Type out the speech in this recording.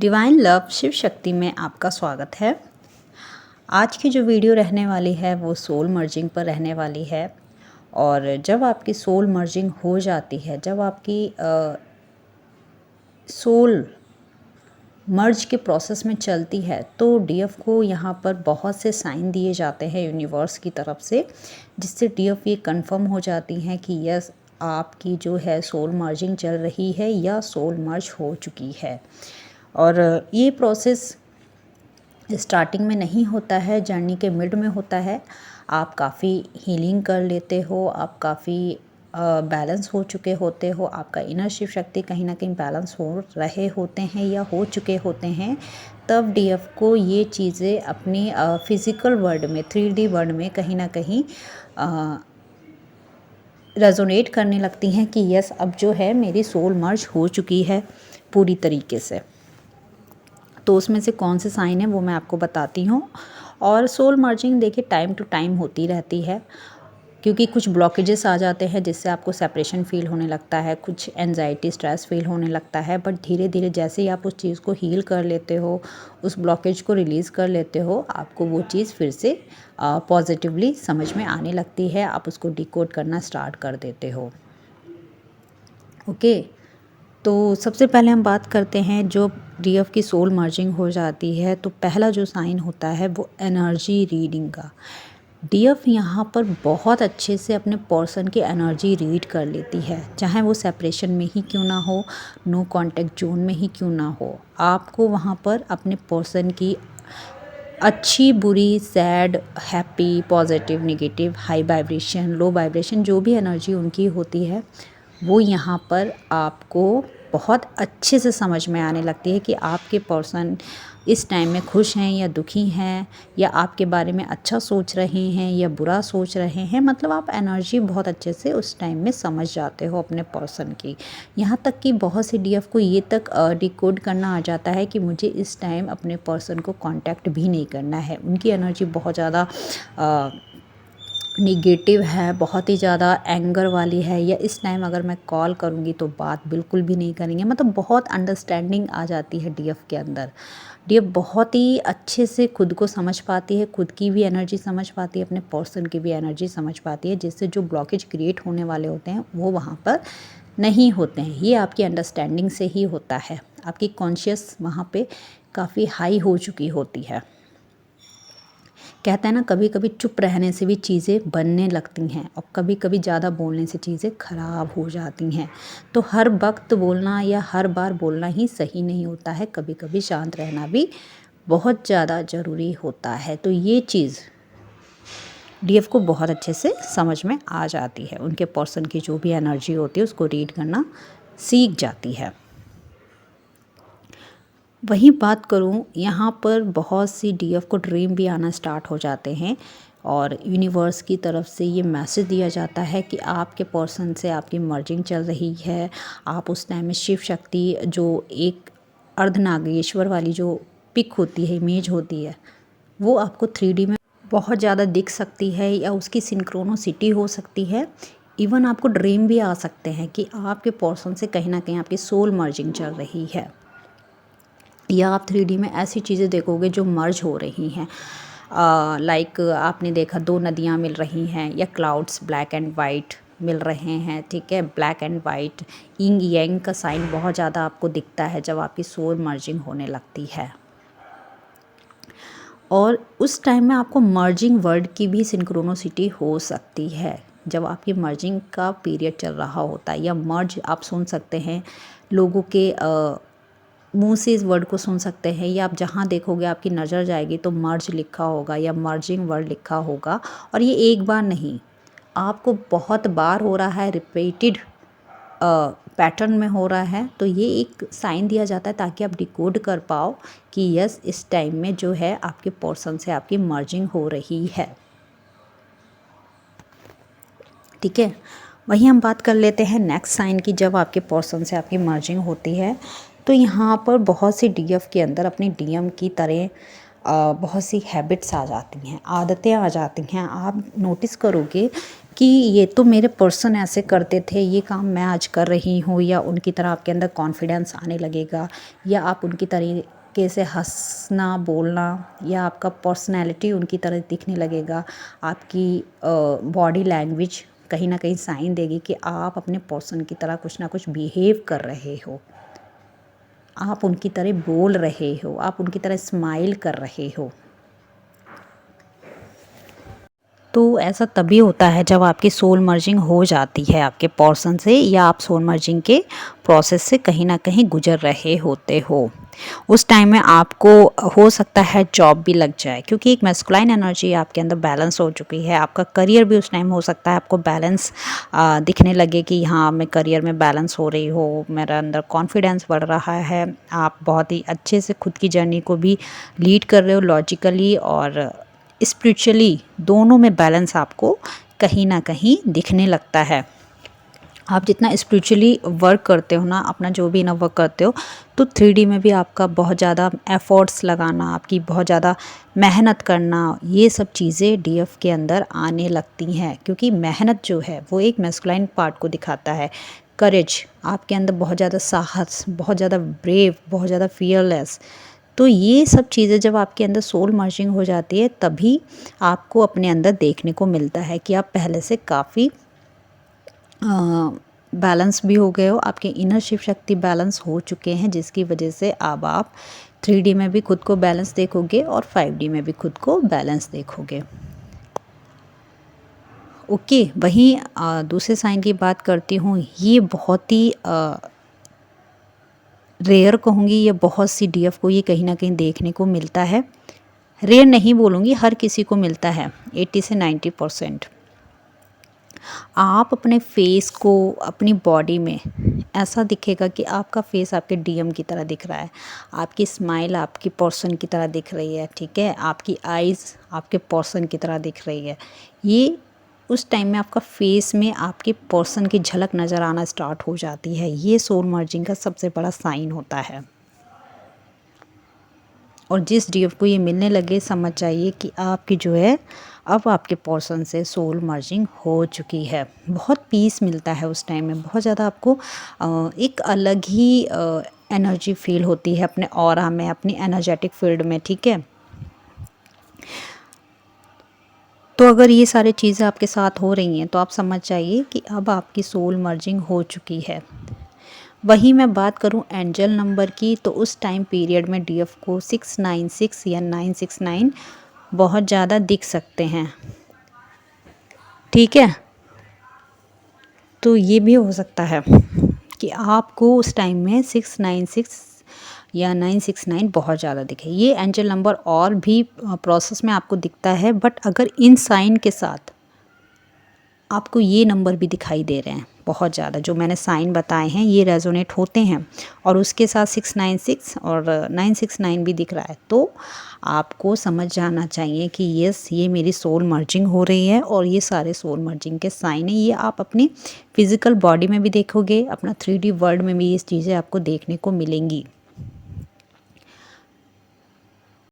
Divine love Shiv Shakti में आपका स्वागत है। आज की जो वीडियो रहने वाली है वो सोल मर्जिंग पर रहने वाली है। और जब आपकी सोल मर्जिंग हो जाती है, जब आपकी सोल मर्ज के प्रोसेस में चलती है, तो डीएफ को यहाँ पर बहुत से साइन दिए जाते हैं यूनिवर्स की तरफ से, जिससे डीएफ ये कंफर्म हो जाती हैं कि यस, आपकी जो है सोल मर्जिंग चल रही है या सोल मर्ज हो चुकी है। और ये प्रोसेस स्टार्टिंग में नहीं होता है, जर्नी के मिड में होता है। आप काफ़ी हीलिंग कर लेते हो, आप काफ़ी बैलेंस हो चुके होते हो, आपका इनर शिव शक्ति कहीं ना कहीं बैलेंस हो रहे होते हैं या हो चुके होते हैं। तब डीएफ को ये चीज़ें अपनी फिज़िकल वर्ल्ड में, 3D वर्ल्ड में कहीं ना कहीं रेजोनेट करने लगती हैं कि यस, अब जो है मेरी सोल मर्ज हो चुकी है पूरी तरीके से। तो उसमें से कौन से साइन है वो मैं आपको बताती हूँ। और सोल मर्जिंग देखिए टाइम टू टाइम होती रहती है, क्योंकि कुछ ब्लॉकेजेस आ जाते हैं जिससे आपको सेपरेशन फील होने लगता है, कुछ एनजाइटी स्ट्रेस फील होने लगता है। बट धीरे धीरे जैसे ही आप उस चीज़ को हील कर लेते हो, उस ब्लॉकेज को रिलीज़ कर लेते हो, आपको वो चीज़ फिर से पॉजिटिवली समझ में आने लगती है। आप उसको डिकोड करना स्टार्ट कर देते हो। ओके, तो सबसे पहले हम बात करते हैं, जो डीएफ की सोल मर्जिंग हो जाती है तो पहला जो साइन होता है वो एनर्जी रीडिंग का। डीएफ यहाँ पर बहुत अच्छे से अपने पर्सन की एनर्जी रीड कर लेती है, चाहे वो सेपरेशन में ही क्यों ना हो, नो कांटेक्ट जोन में ही क्यों ना हो। आपको वहाँ पर अपने पर्सन की अच्छी बुरी, sad, happy, positive, negative, high vibration, low vibration, जो भी एनर्जी उनकी होती है वो यहाँ पर आपको बहुत अच्छे से समझ में आने लगती है कि आपके पर्सन इस टाइम में खुश हैं या दुखी हैं, या आपके बारे में अच्छा सोच रहे हैं या बुरा सोच रहे हैं। मतलब आप एनर्जी बहुत अच्छे से उस टाइम में समझ जाते हो अपने पर्सन की। यहाँ तक कि बहुत सी डीएफ को ये तक डिकोड करना आ जाता है कि मुझे इस टाइम अपने पर्सन को कांटेक्ट भी नहीं करना है, उनकी एनर्जी बहुत ज़्यादा निगेटिव है, बहुत ही ज़्यादा एंगर वाली है, या इस टाइम अगर मैं कॉल करूँगी तो बात बिल्कुल भी नहीं करेंगे। मतलब बहुत अंडरस्टैंडिंग आ जाती है डीएफ के अंदर। डीएफ बहुत ही अच्छे से खुद को समझ पाती है, खुद की भी एनर्जी समझ पाती है, अपने पर्सन की भी एनर्जी समझ पाती है, जिससे जो ब्लॉकेज क्रिएट होने वाले होते हैं वो वहाँ पर नहीं होते हैं। ये आपकी अंडरस्टैंडिंग से ही होता है। आपकी कॉन्शियस वहाँ पर काफ़ी हाई हो चुकी होती है। कहते हैं ना, कभी कभी चुप रहने से भी चीज़ें बनने लगती हैं, और कभी कभी ज़्यादा बोलने से चीज़ें ख़राब हो जाती हैं। तो हर वक्त बोलना या हर बार बोलना ही सही नहीं होता है, कभी कभी शांत रहना भी बहुत ज़्यादा ज़रूरी होता है। तो ये चीज़ डीएफ को बहुत अच्छे से समझ में आ जाती है, उनके पर्सन की जो भी एनर्जी होती है उसको रीड करना सीख जाती है। वहीं बात करूं, यहाँ पर बहुत सी डीएफ को ड्रीम भी आना स्टार्ट हो जाते हैं, और यूनिवर्स की तरफ से ये मैसेज दिया जाता है कि आपके पर्सन से आपकी मर्जिंग चल रही है। आप उस टाइम में शिव शक्ति, जो एक अर्धनागेश्वर वाली जो पिक होती है, इमेज होती है, वो आपको 3D में बहुत ज़्यादा दिख सकती है, या उसकी सिंक्रोनोसिटी हो सकती है। इवन आपको ड्रीम भी आ सकते हैं कि आपके पर्सन से कहीं ना कहीं आपकी सोल मर्जिंग चल रही है, या आप 3D में ऐसी चीज़ें देखोगे जो मर्ज हो रही हैं। लाइक आपने देखा 2 नदियाँ मिल रही हैं, या क्लाउड्स ब्लैक एंड वाइट मिल रहे हैं। ठीक है, ब्लैक एंड वाइट, यिंग यांग का साइन बहुत ज़्यादा आपको दिखता है जब आपकी सोल मर्जिंग होने लगती है। और उस टाइम में आपको मर्जिंग वर्ड की भी सिंक्रोनोसिटी हो सकती है, जब आपकी मर्जिंग का पीरियड चल रहा होता है, या मर्ज आप सुन सकते हैं लोगों के मुंह से इस वर्ड को सुन सकते हैं, या आप जहाँ देखोगे आपकी नज़र जाएगी तो मर्ज लिखा होगा या मर्जिंग वर्ड लिखा होगा। और ये एक बार नहीं, आपको बहुत बार हो रहा है, रिपीटेड पैटर्न में हो रहा है। तो ये एक साइन दिया जाता है ताकि आप डिकोड कर पाओ कि यस, इस टाइम में जो है आपके पर्सन से आपकी मर्जिंग हो रही है। ठीक है, वहीं हम बात कर लेते हैं नेक्स्ट साइन की। जब आपके पर्सन से आपकी मर्जिंग होती है तो यहाँ पर बहुत सी डीएफ के अंदर अपनी डीएम की तरह बहुत सी हैबिट्स आ जाती हैं, आदतें आ जाती हैं। आप नोटिस करोगे कि ये तो मेरे पर्सन ऐसे करते थे, ये काम मैं आज कर रही हूँ, या उनकी तरह आपके अंदर कॉन्फिडेंस आने लगेगा, या आप उनकी तरीके से हंसना बोलना, या आपका पर्सनैलिटी उनकी तरह दिखने लगेगा। आपकी बॉडी लैंग्वेज कहीं ना कहीं साइन देगी कि आप अपने पर्सन की तरह कुछ ना कुछ बिहेव कर रहे हो, आप उनकी तरह बोल रहे हो, आप उनकी तरह स्माइल कर रहे हो। तो ऐसा तभी होता है जब आपकी सोल मर्जिंग हो जाती है आपके पर्सन से, या आप सोल मर्जिंग के प्रोसेस से कहीं ना कहीं गुजर रहे होते हो। उस टाइम में आपको हो सकता है जॉब भी लग जाए, क्योंकि एक मैस्कुलाइन एनर्जी आपके अंदर बैलेंस हो चुकी है। आपका करियर भी उस टाइम हो सकता है आपको बैलेंस दिखने लगे कि हाँ, मैं करियर में बैलेंस हो रही हो, मेरा अंदर कॉन्फिडेंस बढ़ रहा है। आप बहुत ही अच्छे से खुद की जर्नी को भी लीड कर रहे हो, लॉजिकली और स्पिरिचुअली दोनों में बैलेंस आपको कहीं ना कहीं दिखने लगता है। आप जितना स्पिरिचुअली वर्क करते हो ना, अपना जो भी ना वर्क करते हो, तो 3D में भी आपका बहुत ज़्यादा एफर्ट्स लगाना, आपकी बहुत ज़्यादा मेहनत करना, ये सब चीज़ें डीएफ के अंदर आने लगती हैं। क्योंकि मेहनत जो है वो एक मैस्कुलाइन पार्ट को दिखाता है। करेज, आपके अंदर बहुत ज़्यादा साहस, बहुत ज़्यादा ब्रेव, बहुत ज़्यादा फियरलेस। तो ये सब चीज़ें जब आपके अंदर सोल मर्जिंग हो जाती है, तभी आपको अपने अंदर देखने को मिलता है कि आप पहले से काफ़ी बैलेंस भी हो गए हो, आपके इनर शिव शक्ति बैलेंस हो चुके हैं, जिसकी वजह से अब आप 3D में भी खुद को बैलेंस देखोगे और 5D में भी खुद को बैलेंस देखोगे। ओके, वहीं दूसरे साइन की बात करती हूँ। ये बहुत ही रेयर कहूँगी, ये बहुत सी डीएफ को ये कहीं ना कहीं देखने को मिलता है। रेयर नहीं बोलूँगी, हर किसी को मिलता है, 80 से 90%। आप अपने फेस को, अपनी बॉडी में ऐसा दिखेगा कि आपका फेस आपके डीएम की तरह दिख रहा है, आपकी स्माइल आपकी पर्सन की तरह दिख रही है, ठीक है, आपकी आइज़ आपके पर्सन की तरह दिख रही है। ये उस टाइम में आपका फेस में आपके पर्सन की झलक नज़र आना स्टार्ट हो जाती है। ये सोल मर्जिंग का सबसे बड़ा साइन होता है। और जिस डीएफ को ये मिलने लगे, समझ जाइए कि आपकी जो है अब आपके पर्सन से सोल मर्जिंग हो चुकी है। बहुत पीस मिलता है उस टाइम में, बहुत ज़्यादा आपको एक अलग ही एनर्जी फील होती है अपने ऑरा में, अपनी एनर्जेटिक फील्ड में, ठीक है। तो अगर ये सारी चीज़ें आपके साथ हो रही हैं तो आप समझ जाइए कि अब आपकी सोल मर्जिंग हो चुकी है। वहीं मैं बात करूं एंजल नंबर की, तो उस टाइम पीरियड में डीएफ को 696 या 969 बहुत ज़्यादा दिख सकते हैं, ठीक है। तो ये भी हो सकता है कि आपको उस टाइम में 696 या 969 बहुत ज़्यादा दिखे। ये एंजल नंबर और भी प्रोसेस में आपको दिखता है, बट अगर इन साइन के साथ आपको ये नंबर भी दिखाई दे रहे हैं बहुत ज़्यादा, जो मैंने साइन बताए हैं ये रेजोनेट होते हैं, और उसके साथ 696 और 969 भी दिख रहा है, तो आपको समझ जाना चाहिए कि यस, ये मेरी सोल मर्जिंग हो रही है। और ये सारे सोल मर्जिंग के साइन है, ये आप अपनी फिज़िकल बॉडी में भी देखोगे, अपना 3D वर्ल्ड में भी ये चीज़ें आपको देखने को मिलेंगी।